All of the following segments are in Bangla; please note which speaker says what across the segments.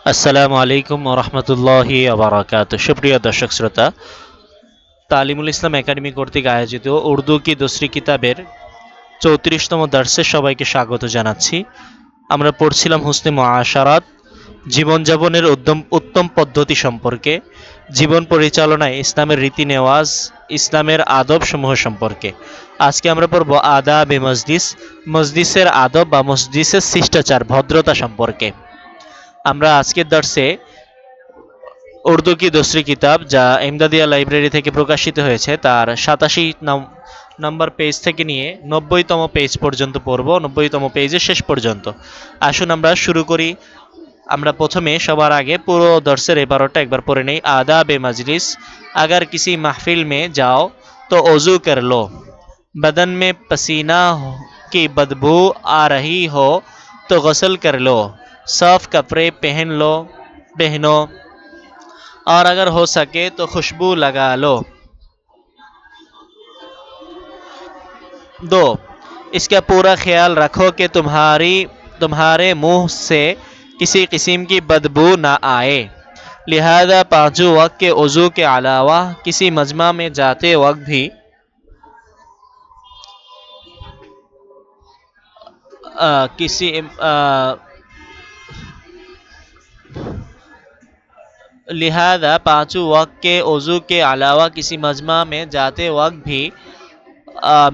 Speaker 1: আসসালামু আলাইকুম ওরহমতুল্লাহি আবরাকাত। সুপ্রিয় দর্শক শ্রোতা, তালিমুল ইসলাম একাডেমি কর্তৃক আয়োজিত উর্দু কি দোসরি কিতাবের 34তম দর্শে সবাইকে স্বাগত জানাচ্ছি। আমরা পড়ছিলাম হুসনে মুআশারাত, জীবনযাপনের উত্তম পদ্ধতি সম্পর্কে, জীবন পরিচালনায় ইসলামের রীতি নেওয়াজ, ইসলামের আদব সমূহ সম্পর্কে। আজকে আমরা পড়ব আদাব এ মজলিস, মজলিসের আদব বা মজলিসের শিষ্টাচার, ভদ্রতা সম্পর্কে। আমরা আজকের দর্শে উর্দু কি দোসরি কিতাব, যা এমদাদিয়া লাইব্রেরি থেকে প্রকাশিত হয়েছে, তার 87 নম্বর পেজ থেকে নিয়ে 90তম পেজ পর্যন্ত পড়ব, 90তম পেজের শেষ পর্যন্ত। আসুন আমরা শুরু করি। আমরা প্রথমে সবার আগে পুরো দর্শের এবারটা একবার পড়ে নেই। आदाब मजलिस, अगर किसी महफिल में जाओ तो वजू कर लो, बदन में पसीना की बदबू आ रही हो तो गसल कर लो, साफ कपड़े पहनो और अगर हो सके तो खुशबू लगा लो। दो, इसका पूरा ख्याल रखो कि तुम्हारे मुंह से किसी किस्म की बदबू ना आए। लिहाजा पांचों वक्त के वजू के अलावा किसी मजमा में जाते वक्त भी किसी लिहाजा पांचों वक्त के वजू के अलावा किसी मजमा में जाते वक्त भी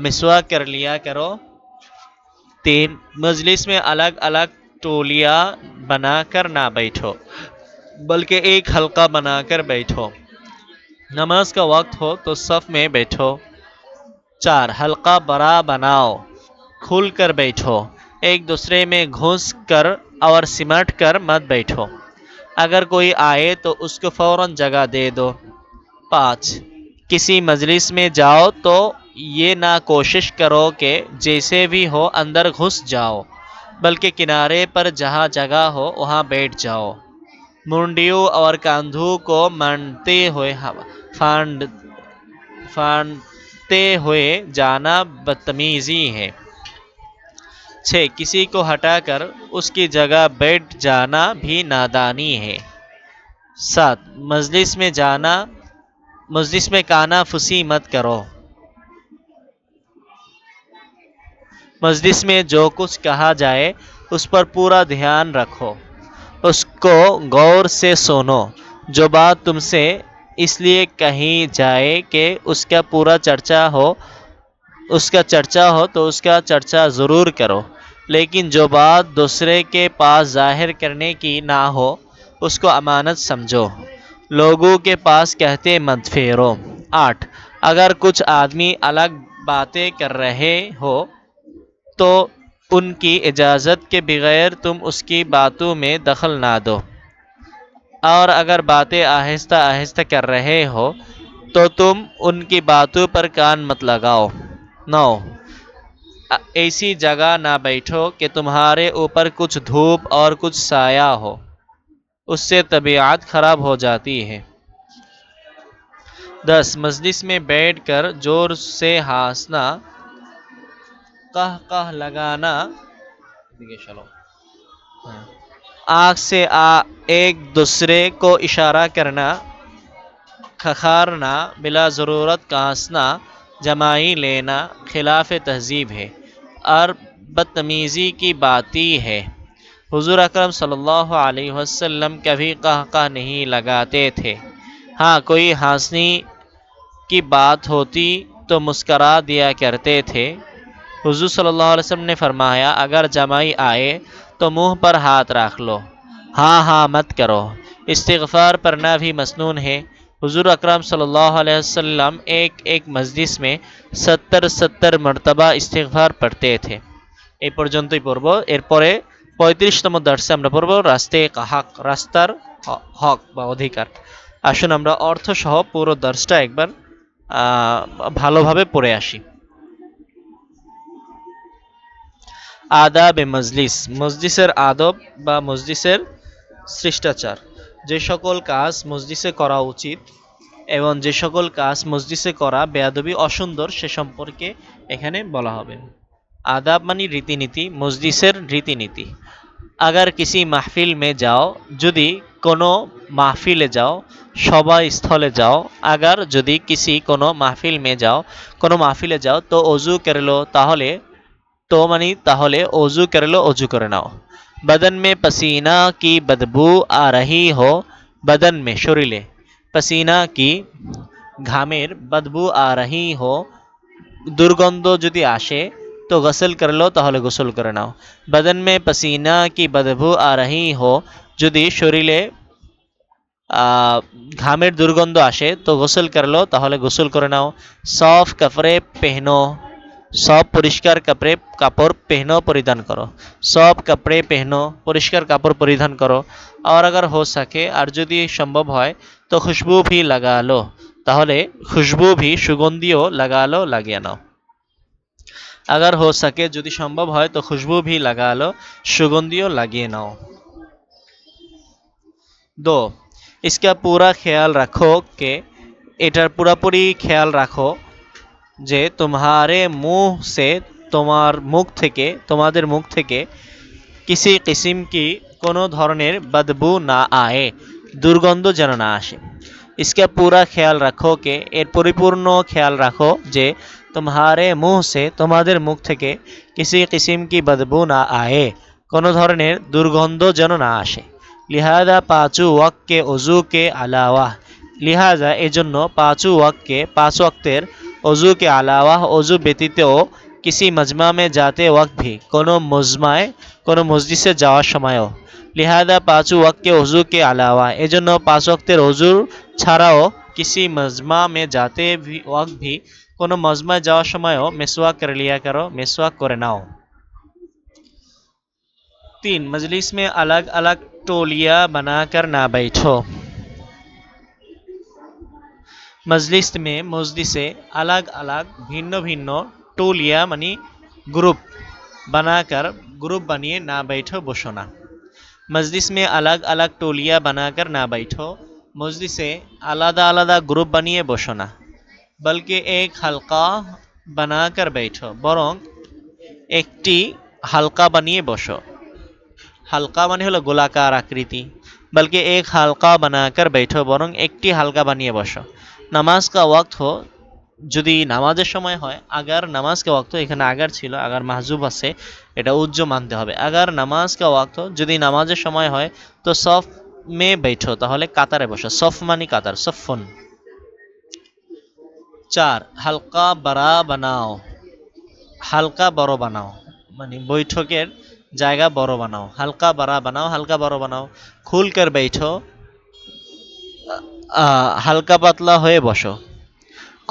Speaker 1: मिसवाक कर लिया करो। तीन, मजलिस में अलग अलग टोलियां बनाकर ना बैठो, बल्कि एक हल्का बनाकर बैठो। नमाज का वक्त हो तो सफ में बैठो। चार, हल्का बड़ा बनाओ, खुल कर बैठो, एक दूसरे में घुस कर और सिमट कर मत बैठो। अगर कोई आए तो उसको फौरन जगह दे दो। पाँच, किसी मजलिस में जाओ तो ये ना कोशिश करो कि जैसे भी हो अंदर घुस जाओ, बल्कि किनारे पर जहाँ जगह हो वहाँ बैठ जाओ। मुंडियों और कंधों को फांड फाड़ते हुए जाना बदतमीजी है। छः, किसी को हटाकर उसकी जगह बैठ जाना भी नादानी है। सात, मजलिस में काना फुसी मत करो। मजलिस में जो कुछ कहा जाए उस पर पूरा ध्यान रखो, उसको गौर से सुनो। जो बात तुमसे इसलिए कही जाए कि उसका चर्चा हो तो उसका चर्चा ज़रूर करो, लेकिन जो बात दूसरे के पास जाहिर करने की ना हो उसको अमानत समझो। लोगों के पास कहते मत फेरो। आठ, अगर कुछ आदमी अलग बातें कर रहे हो तो उनकी इजाज़त के बगैर तुम उसकी बातों में दखल ना दो, और अगर बातें आहिस्ता आहिस्ता कर रहे हो तो तुम उनकी बातों पर कान मत लगाओ। नौ, ऐसी जगह ना बैठो कि तुम्हारे ऊपर कुछ धूप और कुछ साया हो, उससे तबीयत खराब हो जाती है। 10, मजलिस में बैठकर जोर से हंसना, कह कह लगाना, चलो, आँख से एक दूसरे को इशारा करना, खखारना, बिला ज़रूरत कांसना, जमाई लेना खिलाफ तहजीब है और बदतमीज़ी की बाती है। हुजूर अकरम सल्लल्लाहु अलैहि वसल्लम कभी कह नहीं लगाते थे। हाँ, कोई हंसने की बात होती तो मुस्करा दिया करते थे। हुजूर सल्लल्लाहु अलैहि वसल्लम ने फरमाया, अगर जमाई आए तो मुंह पर हाथ रख लो, हाँ हाँ मत करो। इस्तिग़फ़ार पढ़ना भी मसनून है। हुजूर अकरम सल्लल्लाहु अलैहि वसल्लम एक एक मजलिस में 70 मरतबा इस्तिग़फ़ार पढ़ते थे। এই পর্যন্তই পড়ব। এরপরে 35তম দর্শে আমরা পড়ব রাস্তার হক বা অধিকার। আসুন আমরা অর্থ সহ পুরো দর্শটা একবার ভালোভাবে পড়ে আসি। আদাব এ মজলিস, মজলিসের আদব বা মজলিসের শিষ্টাচার। যে সকল কাজ মজলিসে করা উচিত এবং যে সকল কাজ মজলিসে করা বেয়াদবি অসুন্দর সে সম্পর্কে এখানে বলা হবে। আদাব মানে রীতিনীতি, মজলিসের রীতিনীতি। अगर किसी महफिल में जाओ যদি কোনো মাহফিলে যাও সভা স্থলে যাও अगर যদি किसी কোনো মাহফিল মে যাও কোনো মাহফিলে যাও তো অজু করে লো তাহলে तो मानी ताहले ओजू कर लो ओजू करे नाओ बदन में पसीना की बदबू आ रही हो बदन में शरीले पसीना की घामेर बदबू आ रही हो दुर्गंध यदि आसे तो गसल कर लो ताहले गोसल करे नाओ बदन में पसीना की बदबू आ रही हो यदि शरीरे घामेर दुर्गंध आसे तो गोसल कर लो ताहले गोसल करे नाओ सॉफ कपड़े पहनो सब परिष्कार कपड़े कापड़ पहनो परिधान करो सब कपड़े पहनो परिष्कार कापड़ परिधान करो और अगर हो सके और यदि संभव है तो खुशबू भी लगा लो ताहले खुशबू भी सुगंधियों लगा लो লাগিয়ে নাও अगर हो सके यदि संभव है तो खुशबू भी लगा लो सुगंधियों লাগিয়ে नाओ 2 इसका पूरा ख्याल रखो कि एटार पूरापूरी ख्याल रखो যে तुम्हारे मुंह से তোমার মুখ থেকে তোমাদের মুখ থেকে किसी किस्म की কোনো ধরনের बदबू ना आए दुर्गंध যেন না আসে इसका पूरा ख्याल रखो कि এর পরিপূর্ণ খেয়াল রাখো যে तुम्हारे मुंह से তোমাদের মুখ থেকে किसी किस्म की बदबू ना आए কোনো ধরনের দুর্গন্ধ যেন না আসে लिहाजा पाँचों वक्त के वजू के अलावा लिहाजा एजন্য पाँचों वक्त के पाँच वक्तेर वजू के अलावा वजू व्यतीत किसी मजमा में जाते वक्त भी कोनो मजमाए कोनो मस्जिदे जाওয়ার সময়ও लिहाजा पाँचों वक्त के वजू के अलावा एजন্য पाँच वक्तेर वजूर ছাড়াও किसी मजमा में जाते वक्त भी कोनो मजमा যাওয়ার সময়ও मिसवाक कर लिया करो मिसवाक করে नाओ 3 मजलिस में अलग अलग टोलियां बनाकर ना बैठो मजलिस में मजलिसे अलग अलग भिन्न भिन्न टोलिया मानी ग्रुप बनाकर ग्रुप बनिए ना बैठो बसो ना मजलिस में अलग अलग टोलिया बनाकर ना बैठो मजलिसे आलादा आलादा ग्रुप बनिए बसो ना बल्कि एक हल्का बनाकर बैठो बरং একটি হালকা বানিয়ে বসো হালকা মানে হলো গোলাকার আকৃতি बल्कि एक हल्का बनाकर बैठो বরং একটি হালকা বানিয়ে বসো नमाज का वक्त हो যদি নামাজের সময় হয় আগার নামাজ কা ওয়াক্ত এখানে আগার ছিল আগার মাহজুব আছে এটা উজ্জ মানতে হবে আগার নামাজ কা ওয়াক্ত যদি নামাজের সময় হয় তো সফ মে बैठो তাহলে কাতারে বসো সফ মানে কাতার সফন 4 হালকা বড়া বানাও হালকা বড় বানাও মানে বৈঠকের জায়গা বড় বানাও হালকা বড়া বানাও হালকা বড় বানাও খুলकर बैठो হালকা পাতলা হয়ে বসো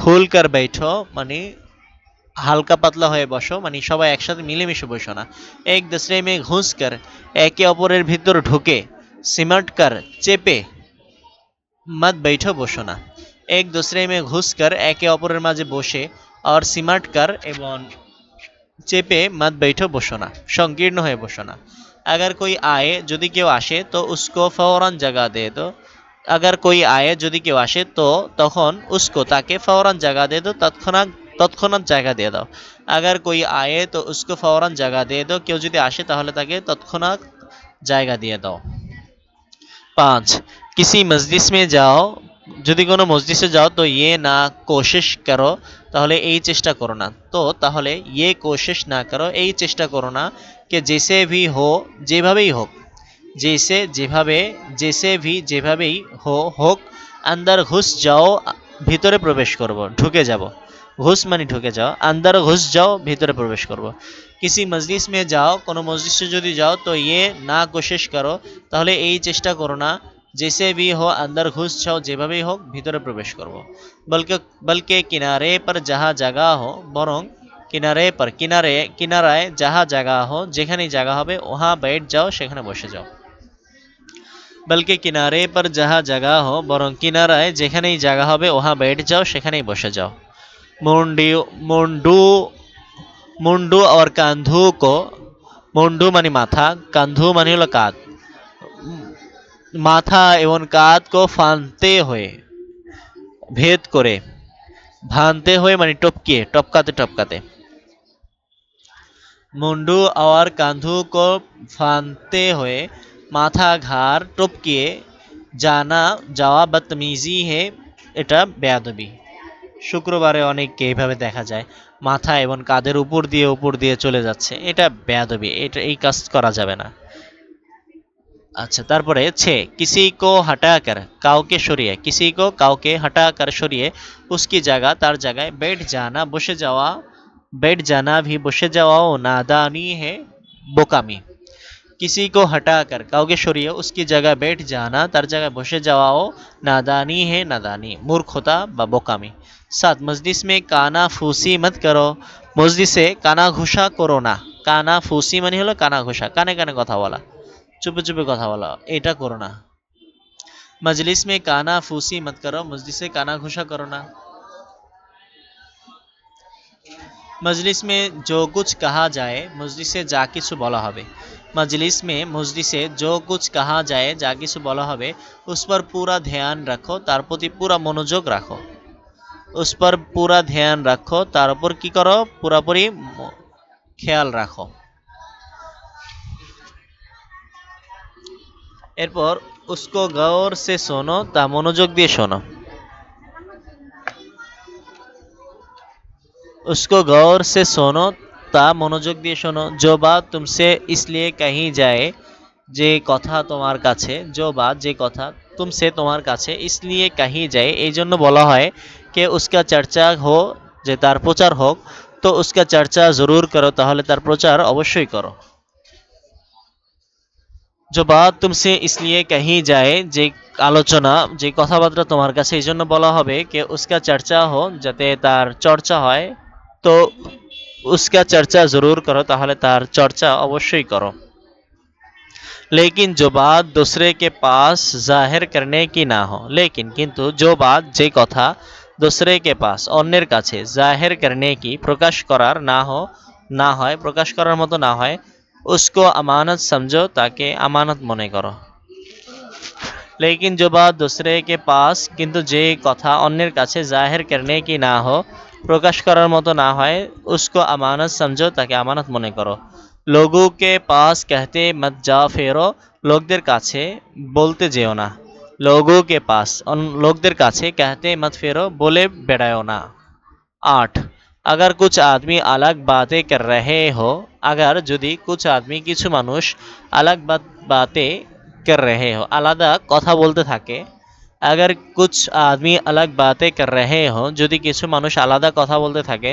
Speaker 1: খুলकर बैठो মানে হালকা পাতলা হয়ে বসো মানে সবাই একসাথে মিলেমিশে বসো না এক दूसरे में घुसकर একে অপরের ভিতর ঢুকে सिमट कर চেপে मत बैठो বসো না एक दूसरे में घुसकर একে অপরের মাঝে বসে और सिमट कर এবং চেপে मत बैठो বসো না সংকীর্ণ হয়ে বসো না अगर कोई आए যদি কেউ আসে तो उसको फौरन जगह दे दो अगर कोई आए যদি কেউ আসে তো তখন उसको তাকে फौरन जगह दे दो তৎক্ষণাৎ জায়গা দিয়ে দাও अगर कोई आए तो उसको फौरन जगह दे दो কেউ যদি আসে তাহলে তাকে তৎক্ষণাৎ জায়গা দিয়ে দাও 5 किसी मजलिस में जाओ যদি কোনো মজলিসে যাও তো ये ना कोशिश करो তাহলে এই চেষ্টা করো না তো তাহলে ये कोशिश ना करो এই চেষ্টা করো না कि जैसे भी हो যেভাবেই হোক जैसे যেভাবে जैसे भी যেভাবেই হোক अंदर घुस जाओ ভিতরে প্রবেশ করব ঢুকে যাব घुस मानी ঢুকে যাও अंदर घुस जाओ ভিতরে প্রবেশ করব किसी मजलिस में जाओ কোনো মজলিসে যদি যাও তো ये ना कोशिश करो তাহলে এই চেষ্টা করো না जैसे भी हो अंदर घुस जाओ যেভাবেই হোক ভিতরে প্রবেশ করব बल्कि बल्कि किनारे पर जहाँ जगह हो বরং किनारे पर किनाराয় जहाँ जगह हो যেখানেই জায়গা হবে वहाँ बैठ जाओ সেখানে বসে যাও बल्कि किनारे पर जहाँ जगह हो বরং কিনারায় যেখানেই জায়গা হবে वहाँ बैठ जाओ সেখানেই বসে যাও मुंडू मुंडू और कांधू को मुंडू मानी माथा कांधू मानी हलो कात माथा एवं कात को फानते हुए भेद करे भानते हुए मानी टपकिए टपकाते टपकाते मुंडू और कंधों को फांदते हुए माथा घाড় টপকিয়ে জানা যাওয়া বদতমিজি হে এটা বেয়াদবি। শুক্রবারে অনেককে এইভাবে দেখা যায় মাথা এবং কাঁধের উপর দিয়ে চলে যাচ্ছে, এটা বেয়াদবি, এটা এই কাজ করা যাবে না। আচ্ছা, তারপরে ছে কিসি কো হটাকর কাউকে সরিয়ে, কিসি কো কাউকে হটাকর সরিয়ে উসকি জায়গা তার জায়গায় बैठ जाना বসে যাওয়া, बैठ जाना भी বসে যাওয়াও নাদানি হে বোকামি। किसी को हटाकर কাউকে সরিয়ে उसकी जगह बैठ जाना তার জায়গায় বসে যাওয়াও नादानी है नादानी মূর্খতা বা বোকামি। 7 মজলিস में কানা ফুসি মত করো, মজলিসে কানা ঘুষা করো না। কানা ফুসি মানে হলো কানা ঘুষা, কানে কানে কথা বলা, চুপে চুপে কথা বলা, এটা করো না। মজলিস में কানা ফুসি মত করো, মজলিসে কানা ঘুষা করো না। মজলিস में जो कुछ कहा जाए মজলিসে যা কিছু বলা হবে। মজলিস में মজলিসে जो कुछ कहा जाए যা কিছু বলা হবে उस पर पूरा ध्यान रखो, তার প্রতি পুরা মনোযোগ রাখো। उस पर पूरा ध्यान रखो, তার উপর কি করো, পুরাপুরি খেয়াল রাখো। এরপর उसको गौर से শোনো, তা মনোযোগ দিয়ে শোনো। उसको गौर से सुनो, তা মনোযোগ দিয়ে শোনো। जो बात तुमसे इसलिए कही जाए যে কথা তোমার কাছে, जो बात যে কথা तुमसे তোমার কাছে इसलिए कही जाए এই জন্য বলা হয় কে उसका চর্চা हो, যে তার প্রচার হোক, তো उसका চর্চা জরুর করো, তাহলে তার প্রচার অবশ্যই করো। जो बात तुमसे इसलिए कही जाए যে আলোচনা, যে কথাবার্তা তোমার কাছে এই জন্য বলা হবে কে उसका চর্চা हो, যাতে তার চর্চা হয়, তো उसका चर्चा जरूर करो, তাহলে তার চর্চা অবশ্যই করো। लेकिन जो बात दूसरे के पास जाहिर करने की ना हो, लेकिन কিন্তু जो बात যে কথা दूसरे के पास অন্যের কাছে জাহির करने की প্রকাশ করার না हो, না হয়, প্রকাশ করার মতো না হয়, उसको আমানত समझो, তাকে আমানত মনে করো। लेकिन जो बात दूसरे के पास কিন্তু যে কথা অন্যের কাছে জাহির करने की ना हो, প্রকাশ করার মতো না হয়, उसको আমানত समझो, তাকে আমানত মনে করো। लोगों के पास कहते मत जा फेरो, লোকদের কাছে বলতে যেও না। लोगों के पास লোকদের কাছে कहते मत फेरो বলে বেড়ায়ও না। 8 अगर कुछ आदमी अलग बातें कर रहे हो, अगर যদি कुछ आदमी কিছু মানুষ अलग बातें कर रहे हो আলাদা কথা বলতে থাকে। अगर कुछ आदमी अलग बातें कर रहे हो যদি কিছু মানুষ আলাদা কথা বলতে থাকে,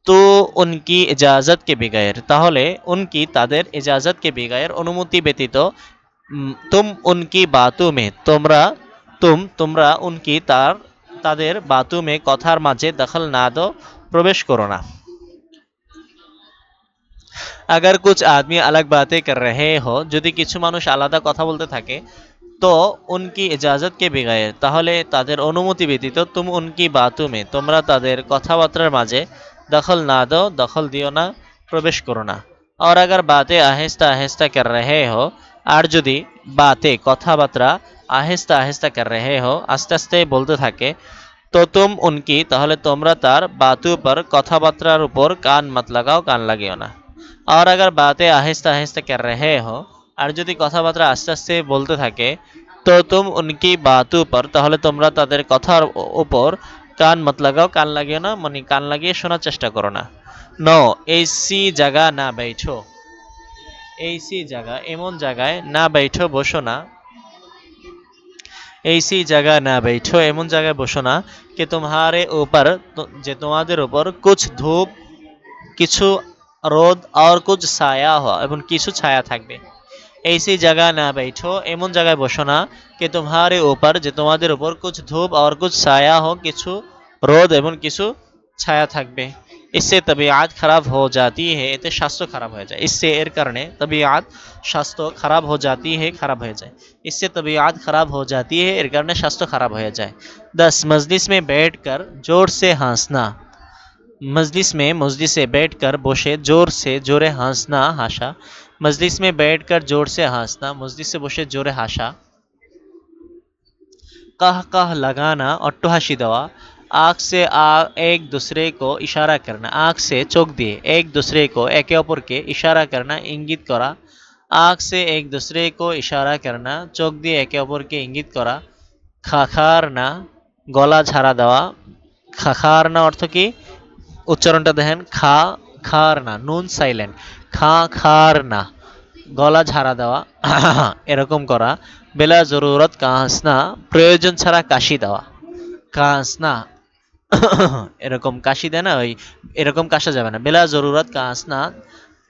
Speaker 1: तो उनकी इजाज़त के बगैर তাহলে उनकी তাদের इजाज़त के बगैर অনুমতি ব্যতীত तुम उनकी बातों में তোমরা उनकी তাদের বাতু মে কথার মাঝে দখল না দো, প্রবেশ করো না। अगर कुछ आदमी अलग बातें कर रहे हो যদি কিছু মানুষ আলাদা কথা বলতে থাকে, তো উনকি ইজাজত কে বিগায়ের তাহলে তাদের অনুমতি ব্যতীত তুম উনকি বাতু মে তোমরা তাদের কথাবার্তার মাঝে দখল না দাও, দখল দিও না, প্রবেশ করো না। और अगर बातें आहिस्ता आहिस्ता कर रहे हो, আর যদি বাতে কথাবার্তা আহিস্তা আহিস্তা कर रहे हो আস্তে আস্তে বলতে থাকে, তো তুম উনকি তাহলে তোমরা তার বাতু পর কথাবার্তার উপর কান মত লাগাও, কান লাগিও না। और अगर बातें आहिस्ता आहिस्ता कर रहे हो আর যদি কথাবার্তা আস্তে আস্তে বলতে থাকে, তো তুম উনকি বাতু পর তাহলে তোমরা তাদের কথার উপর কান মত লাগাও, কান লাগিও না, মানে কান লাগিয়ে শোনার চেষ্টা করো না। 9 ऐसी जगह না बैठो, ऐसी जगह এমন জায়গায় না बैठो বসো না। ऐसी जगह না बैठो এমন জায়গায় বসো না कि तुम्हारे ऊपर যে তোমাদের উপর कुछ धूप কিছু রোদ और कुछ ছায়া हो এবং কিছু ছায়া থাকবে। ऐसी जगह ना बैठो এমন জায়গায় বসো না कि तुम्हारे ऊपर যে তোমাদের উপর कुछ धूप और कुछ ছায়া हो কিছু রোদ এবং কিছু ছায়া থাকবে। इससे तबीयत खराब हो जाती है, এতে স্বাস্থ্য খারাপ হয়ে যায়। इससे এর কারণে तबीयत স্বাস্থ্য খারাপ हो जाती है, খারাপ হয়ে যায়। इससे तबीयत खराब हो जाती है এর কারণে স্বাস্থ্য খারাপ হয়ে যায়। 10 मजलिस में बैठकर जोर से हंसना, मजलिस में मजलिस से बैठकर বসে जोर से জোরে হাসনা, হাসা। मजलिस में बैठकर जोर से हंसना, मजलिस से বসে জোরে হাসা। কাহ কাহ লাগানা অট্টহাসি দেওয়া। आँख से एक दूसरे को इशारा करना, आँख से চোখ দিয়ে एक दूसरे को একে অপরকে ইশারা करना ইঙ্গিত করা, आँख से एक दूसरे को इशारा करना চোখ দিয়ে একে অপরকে ইঙ্গিত করা, খাখারনা গলা ঝাড়া দেওয়া, খাখারনা অর্থ কি উচ্চারণটা দেখেন, খা খার না, নুন সাইলেন্ট, খা খার না, গলা ঝাড়া দেওয়া এরকম করা, বেলা জরুরত কাহাসনা প্রয়োজন ছাড়া কাশি দেওয়া, কাহাসনা এরকম কাশি দেয় না, ওই এরকম কাশা যাবে না, বেলা জরুরত কাহাসনা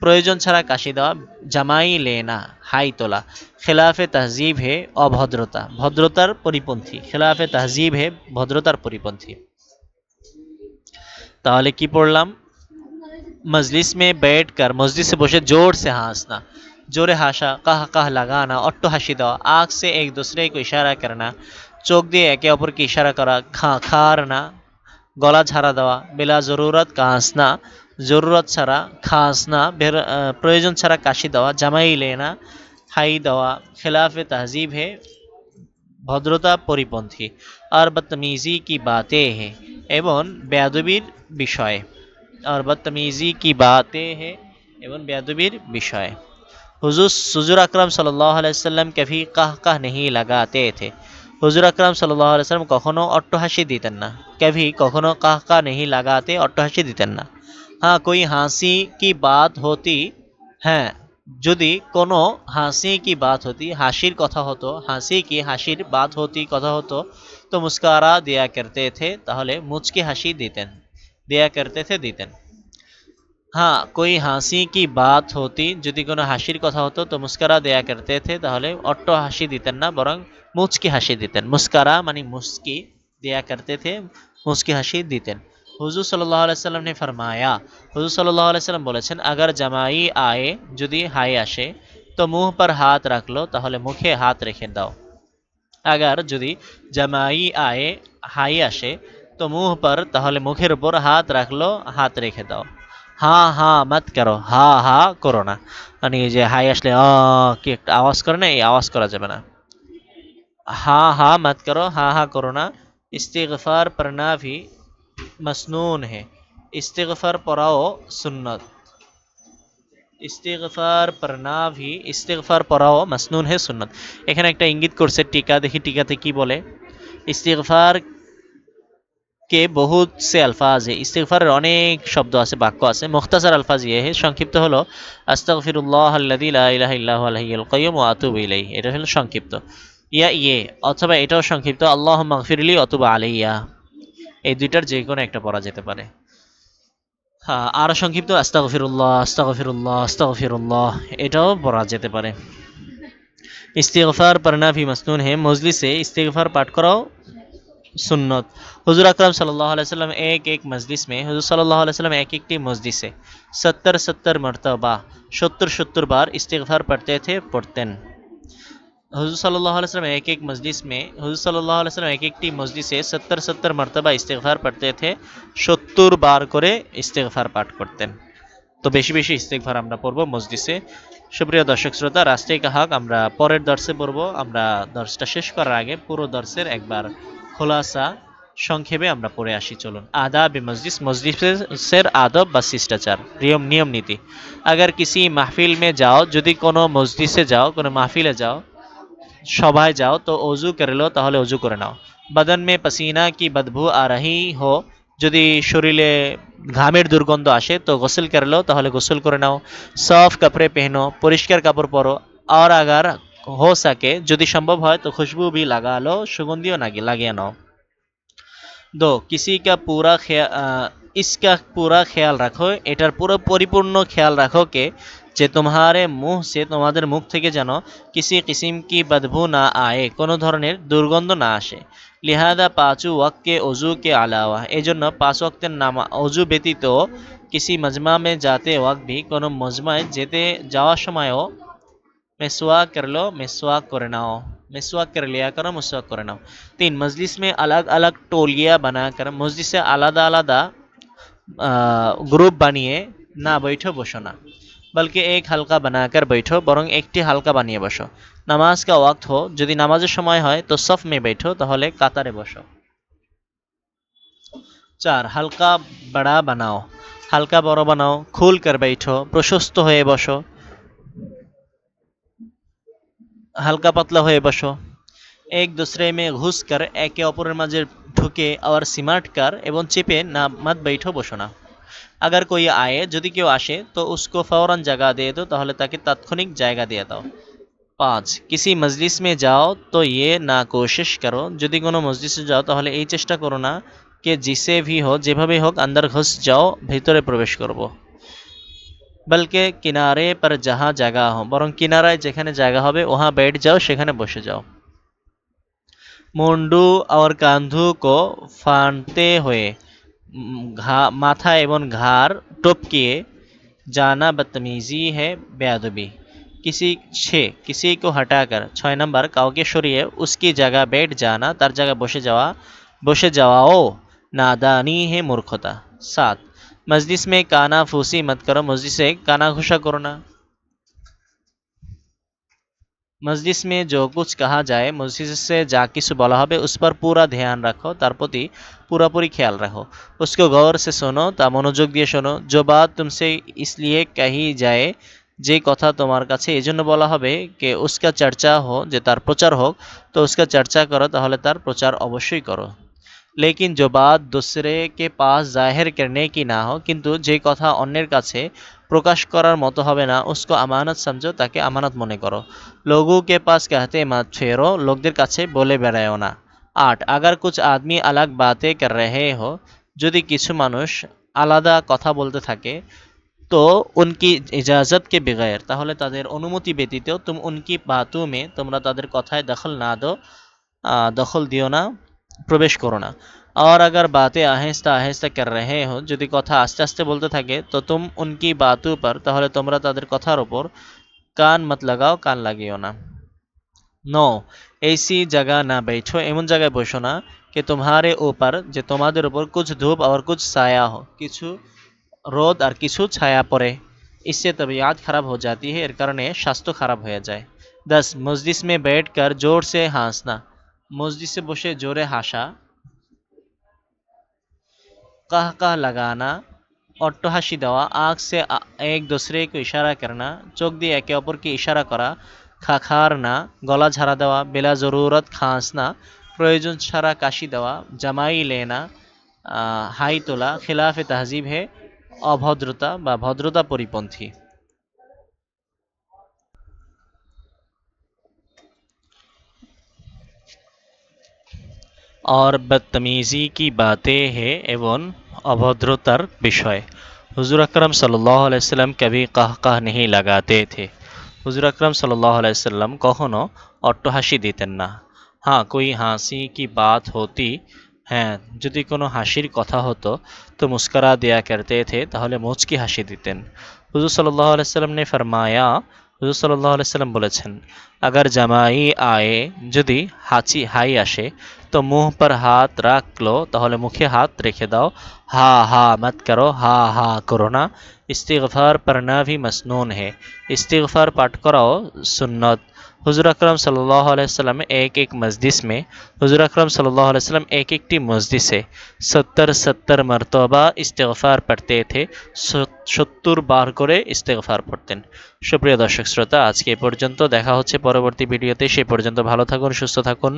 Speaker 1: প্রয়োজন ছাড়া কাশি দেওয়া, জামাই লেনা হাই তোলা, খেলাফে তাহজিব হে অভদ্রতা, ভদ্রতার পরিপন্থী, খেলাফে তাহজিব হে ভদ্রতার পরিপন্থী। তাহলে কি পড়লাম, मजलिस में बैठकर मस्जिद से বসে जोर से हंसना, जोरे हाशा कह कह लगाना, অট্ট হাসি দেওয়া, आँख से एक दूसरे को इशारा करना চোখ দিয়ে একে অপরকে ইশারা করা, খা খারনা গলা ঝাড়া দেওয়া, বেলা জরুরত কাহাসনা জরুরত ছাড়া, খাসনা প্রয়োজন ছাড়া কাশি দেওয়া, জামাই লেনা হাই দেওয়া, খেলাফে তহজিব হে ভদ্রতা পরিপন্থী, আর বদতমিজি কি বাতে হে এবং বেয়াদবির বিষয়, और बदतमीज़ी की बातें हैं एवं बेअदबीर विषय। हुजूर আকরাম সাল্লাল্লাহু আলাইহি সাল্লাম कभी कह कह नहीं लगाते थे, হুজুর আকরাম সাল্লাল্লাহু আলাইহি সাল্লাম কখনো অট্টহাসি দিতেন না, कभी কখনো কাহ কাহ नहीं लगाते অট্টহাসি দিতেন না। हाँ कोई हंसी की बात होती, হ্যাঁ যদি কোনো হাসি কি বাত হতি, হাসির কথা হতো, হাসি কি হাসির বাত হতি কথা হতো, তো মুস্কারা দেয়া করতে থে তাহলে মুচকি হাসি দিতেন, দেয়া করতে থে দিতেন। हाँ कोई হাসি কি বাত হতি যদি কোনো হাসির কথা হতো তো মুস্কারা দেয়া করতে থে তাহলে অট্ট হাসি দিতেন না বরং মুচকি হাসি দিতেন, মুস্কারা মানে মুস্কি, দেয়া করতে থে মুচকি হাসি দিতেন। হুজুর সাল্লাল্লাহু আলাইহি সাল্লাম ने फरमाया, হুজুর সাল্লাল্লাহু আলাইহি সাল্লাম বলেছেন, अगर জামাই আয়ে যদি হাই আসে তো মুখ पर हाथ रख लो তাহলে মুখে হাত রেখে দাও, अगर যদি জামাই আয়ে হাই আসে তো মুখ पर তাহলে মুখের উপর হাত রাখলো, হাত রেখে দাও। হা হা মত করো, হা হা করো না, মানে এই যে হাই আসলে কি একটা আওয়াজ করে না, এই আওয়াজ করা যাবে না। হা হা মত করো, হা হা করো না। ইস্তিগফার পড়না ভি মসনুন হে, ইস্তিগফার পড়াও সুন্নত, ইস্তিগফার পড়না ভি ইস্তিগফার পড়াও মসনুন হে সুন্নত। এখানে একটা ইঙ্গিত করছে টিকা, দেখি টিকাতে কি বলে। ইস্তিগফার के बहुत से अल्फाज है, इस्तिगफारेर अनेक शब्द আছে, বাক্য আছে, মুখতাসার আলফাজ ইয়ে হে, সংক্ষিপ্ত হলো আস্তাগফিরুল্লাহ আল্লাযী লা ইলাহা ইল্লা হুয়াল হাইয়ুল কাইয়্যুম ওয়া আতুবু ইলাইহি, এটা হলো সংক্ষিপ্ত। ইয়া ইয়ে অথবা এটাও সংক্ষিপ্ত, আল্লাহুম্মা গফিরলি ওয়া তুব আলাইয়া, এই দুইটার যে কোনো একটা পড়া যেতে পারে। হ্যাঁ আরো সংক্ষিপ্ত আস্তাগফিরুল্লাহ আস্তাগফিরুল্লাহ আস্তাগফিরুল্লাহ, এটাও পড়া যেতে পারে। ইস্তিগফার পড়না ভি মসনুন হে, মজলিসে ইস্তিগফার পাঠ করাও सुन्नत। हुजूर अकरम सल्लल्लाहु अलैहि वसल्लम एक एक मजलिस में, हुजूर सल्लल्लाहु अलैहि वसल्लम एक एक मजलिसे 70 मरतबा 70 बार इस्तिगफार पढ़ते थे, पढ़तेन। हुजूर सल्लल्लाहु अलैहि वसल्लम एक एक मजलिस में, हुजूर सल्लल्लाहु अलैहि वसल्लम एक एक मजलिसे 70 मरतबा इस्तिगफार पढ़ते थे, 70 বার করে ইস্তেগফার পাঠ করতেন। তো বেশি বেশি ইস্তেগফার আমরা পড়বো মজলিসে। সুপ্রিয় দর্শক শ্রোতা, রাষ্ট্রীয় কাহাক আমরা পরের দর্শে পড়বো। আমরা দর্শটা শেষ করার আগে পুরো দর্শের একবার খোলাসা সংক্ষেপে আমরা পড়ে আসি, চলুন। आदाब मजलिस, मजलिसेर आदब বা শিষ্টাচার, নিয়ম নীতি। अगर किसी महफिल में जाओ, যদি কোনো মজলিসে যাও, কোনো মাহফিলে যাও, সভায় যাও তো অজু করে লো, তাহলে অজু করে নাও। बदन में पसीना की बदबू आ रही हो, যদি শরীরে ঘামের দুর্গন্ধ আসে তো গোসল করে লো, তাহলে গোসল করে নাও। সাফ কাপড়ে পেহনো, পরিষ্কার কাপড় পরো। আর আগার हो सके যদি সম্ভব হয় তো খুশবু भी लगा लो, সুগন্ধিও লাগিয়ে নাও। दो किसी का पूरा इसका पूरा ख्याल रखो, এটার পুরো পরিপূর্ণ খেয়াল রাখো কে যে তোমারে মুখ সে তোমাদের মুখ থেকে যেন কিসি কিসিম কি বদবু না আয়ে, কোনো ধরনের দুর্গন্ধ না আসে। লিহাদা পাঁচু ওয়াক্ত কে অজু কে আলাওয়া, এই জন্য 5 ওয়াক্তের নামা অজু ব্যতীত কিসি মজমা মে যাতে ওয়াক্ত ভি, কোনো মজমায় যেতে যাওয়ার সময়ও मिसवाक कर लो, मिसवाक করে নাও, मिसवाक कर लिया करो, मिसवाक করে নাও। 3 मजलिस में अलग अलग टोलियाँ बनाकर, মজলিসে আলাদা আলাদা গ্রুপ বানিয়ে না বৈঠো বসো না, বলকে এক হালকা বানাकर बैठो, বরং একটি হালকা বানিয়ে বসো। নামাজ কা ওয়াক্ত হো, যদি নামাজের সময় হয় তো সফ মে बैठो, তাহলে কাতারে বসো। 4 হালকা বড়া বানাও, হালকা বড় বানাও, খুল কর बैठो প্রশস্ত হয়ে বসো, হালকা পাতলা হয়ে বসো, এক दूसरे में घुस कर একে অপরের মাঝে ঢুকে और सिमट कर এবং চেপে না मत बैठो বসো না। अगर कोई आए যদি কেউ আসে তো उसको फौरन जगह दे दो তাহলে তাকে তাৎক্ষণিক জায়গা দিয়ে দাও। 5 किसी मजलिस में जाओ तो ये ना कोशिश करो যদি কোনো মজলিসে যাও তাহলে এই চেষ্টা করো না कि जिसे भी हो যেভাবে হোক अंदर घुस जाओ ভিতরে প্রবেশ করব, बल्कि किनारे पर जहाँ जगह हो বরং কিনারায় যেখানে জায়গা হবে वहाँ बैठ जाओ সেখানে বসে যাও। मुंडू और कांधों को फांदते हुए माथा एवं घाड़ टपकिए जाना बदतमीजी है, बेअदबी। किसी को हटाकर 6 नंबर काउके सरिए उसकी जगह बैठ जाना तार जगह बसे जाओ नादानी है, मूर्खता। 7 मजलिस में काना फूसी मत करो मजलिसे काना घुसा करो ना। मजलिस में जो कुछ कहा जाए मजलिस से जा किस বলা হবে उस पर पूरा ध्यान रखो তার প্রতি পুরাপুরি খেয়াল রাখো, उसको गौर से सुनो তা মনোযোগ দিয়ে শোনো, जो बात तुमसे इसलिए कही जाए যে কথা তোমার কাছে এজন্য বলা হবে कि उसका चर्चा हो যে তার প্রচার হোক তো उसका चर्चा करो তাহলে তার প্রচার অবশ্যই করো। लेकिन जो बात दूसरे के पास जाहिर करने की ना हो किंतु যে কথা অন্যের কাছে প্রকাশ করার মতো হবে না उसको अमानत समझो তাকে আমানত মনে করো। लोगों के पास कहते मत फेरो লোকদের কাছে বলে বেড়ায়ও না। 8 अगर कुछ आदमी अलग बातें कर रहे हो যদি কিছু মানুষ আলাদা কথা বলতে থাকে तो उनकी इजाज़त के बगैर তাহলে তাদের অনুমতি ব্যতীত तुम उनकी बातों में তোমরা তাদের কথায় দখল না দো, দখল দিও না, প্রবেশ করো না। और अगर बातें आहिस्ता आहिस्ता कर रहे हो যদি কথা আস্তে আস্তে বলতে থাকে তো तुम उनकी बातों पर তাহলে তোমরা তাদের কথার উপর कान मत लगाओ कान লাগিও না। 9 ऐसी जगह ना बैठो এমন জায়গায় বসো না कि तुम्हारे ऊपर যে তোমাদের উপর कुछ धूप और कुछ साया हो কিছু রোদ আর কিছু ছায়া পড়ে, इससे तबीयत खराब हो जाती है এর কারণে স্বাস্থ্য খারাপ হয়ে যায়। 10 मजलिस में बैठकर जोर से हंसना মজলিসে বসে জোরে হাসা, কাহ কাহ লাগানা অট্টহাসি দেওয়া, आँख से एक दूसरे को इशारा करना চোখ দিয়ে একে অপরকে ইশারা করা, খাখারনা গলা ঝাড়া দেওয়া, বেলা জরুরত খাঁসনা প্রয়োজন ছাড়া কাশি দেওয়া, জামাই লেনা হাই তোলা খিলাফে তাহজিব হে অভদ্রতা বা ভদ্রতা পরিপন্থী। और बदतमीज़ी की बातें हैं एवं अभद्रतार विषय। हुजूर अकरम सल्लल्लाहु अलैहि वसल्लम कभी कहकह नहीं लगाते थे। हुजूर अकरम सल्लल्लाहु अलैहि वसल्लम कखनो অট্টহাসি দিতেন না। हाँ कोई हंसी की बात होती হ্যাঁ যদি কোনো হাসির কথা হতো तो मुस्करा दिया करते थे তাহলে মুচকি হাসি দিতেন। হুজুর সাল্লাল্লাহু আলাইহি সাল্লাম ने फरमाया হুজুর সাল্লাল্লাহু আলাইহি সাল্লাম বলেছেন अगर जमाई आए যদি হাই আসে तो मुंह पर हाथ रख लो তাহলে মুখে হাত রেখে দাও, হা হা मत करो হা হা করো না। इस्तिगफार पढ़ना भी मसनून है इस्तिगफार पाठ कराओ सुन्नत। हुजूर अकरम सल्लल्लाहु अलैहि वसल्लम एक मजलिस में हुजूर अकरम सल्लल्लाहु अलैहि वसल्लम एक একটি মজলিসে 70 মরতবা ইস্তেগফার পড়তে थे 70 বার করে ইস্তেগফার পড়তেন। সুপ্রিয় দর্শক শ্রোতা আজকে এ পর্যন্ত, দেখা হচ্ছে পরবর্তী ভিডিওতে, সে পর্যন্ত ভালো থাকুন সুস্থ থাকুন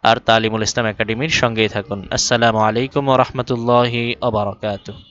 Speaker 1: আর তালিমুল ইসলাম একাডেমির সঙ্গেই থাকুন। আসসালামু আলাইকুম ওয়া রাহমাতুল্লাহি ওয়া বারাকাতুহু।